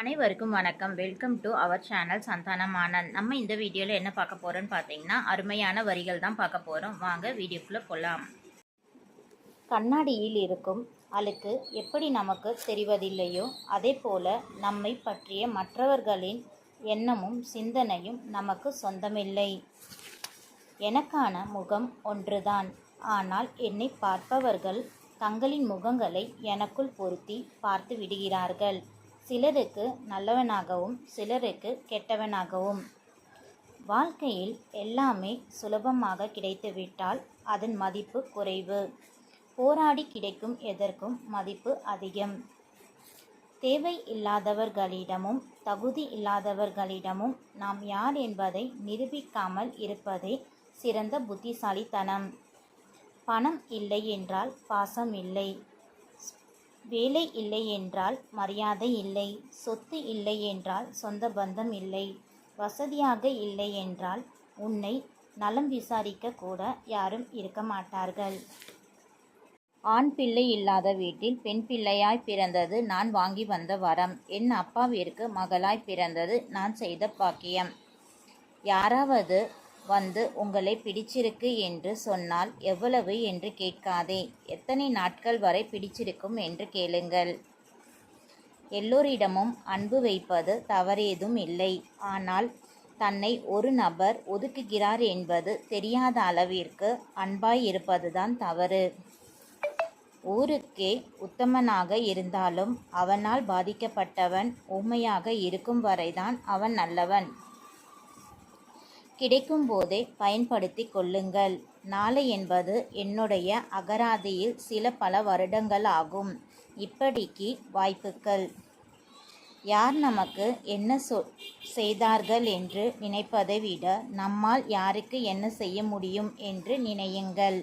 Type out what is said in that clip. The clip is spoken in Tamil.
அனைவருக்கும் வணக்கம். Welcome to our channel Santhanam Anand. நம்ம இந்த வீடியோவில் என்ன பார்க்க போகிறோன்னு பார்த்தீங்கன்னா, அருமையான வரிகள் தான் பார்க்க போகிறோம். வாங்க வீடியோக்குள்ளே போகலாம். கண்ணாடியில் இருக்கும் அழுக்கு எப்படி நமக்கு தெரிவதில்லையோ, அதே போல நம்மை பற்றிய மற்றவர்களின் எண்ணமும் சிந்தனையும் நமக்கு சொந்தமில்லை. எனக்கான முகம் ஒன்றுதான், ஆனால் என்னை பார்ப்பவர்கள் தங்களின் முகங்களை எனக்குள் பொருத்தி பார்த்து விடுகிறார்கள். சிலருக்கு நல்லவனாகவும் சிலருக்கு கெட்டவனாகவும். வாழ்க்கையில் எல்லாமே சுலபமாக கிடைத்துவிட்டால் அதன் மதிப்பு குறைவு. போராடி கிடைக்கும் எதற்கும் மதிப்பு அதிகம். தேவை இல்லாதவர்களிடமும் தகுதி இல்லாதவர்களிடமும் நாம் யார் என்பதை நிரூபிக்காமல் இருப்பதே சிறந்த புத்திசாலித்தனம். பணம் இல்லை என்றால் பாசம் இல்லை, வேலை இல்லை என்றால் மரியாதை இல்லை, சொத்து இல்லை என்றால் சொந்த பந்தம் இல்லை, வசதியாக இல்லை என்றால் உன்னை நலம் விசாரிக்க கூட யாரும் இருக்க மாட்டார்கள். ஆண் பிள்ளை இல்லாத வீட்டில் பெண் பிள்ளையாய் பிறந்தது நான் வாங்கி வந்த வரம். என் அப்பாவிற்கு மகளாய் பிறந்தது நான் செய்த பாக்கியம். யாராவது வந்து உங்களை பிடிச்சிருக்கு என்று சொன்னால் எவ்வளவு என்று கேட்காதே, எத்தனை நாட்கள் வரை பிடிச்சிருக்கும் என்று கேளுங்கள். எல்லோரிடமும் அன்பு வைப்பது தவறேதும் இல்லை. ஆனால் தன்னை ஒரு நபர் ஒதுக்குகிறார் என்பது தெரியாத அளவிற்கு அன்பாய் இருப்பதுதான் தவறு. ஊருக்கே உத்தமனாக இருந்தாலும் அவனால் பாதிக்கப்பட்டவன் ஊமையாக இருக்கும் வரைதான் அவன் நல்லவன். கிடைக்கும் போதே பயன்படுத்தி கொள்ளுங்கள். நாளை என்பது என்னுடைய அகராதியில் சில பல வருடங்கள் ஆகும். இப்படிக்கு வாய்ப்புகள். யார் நமக்கு என்ன செய்தார்கள் என்று நினைப்பதை விட நம்மால் யாருக்கு என்ன செய்ய முடியும் என்று நினையுங்கள்.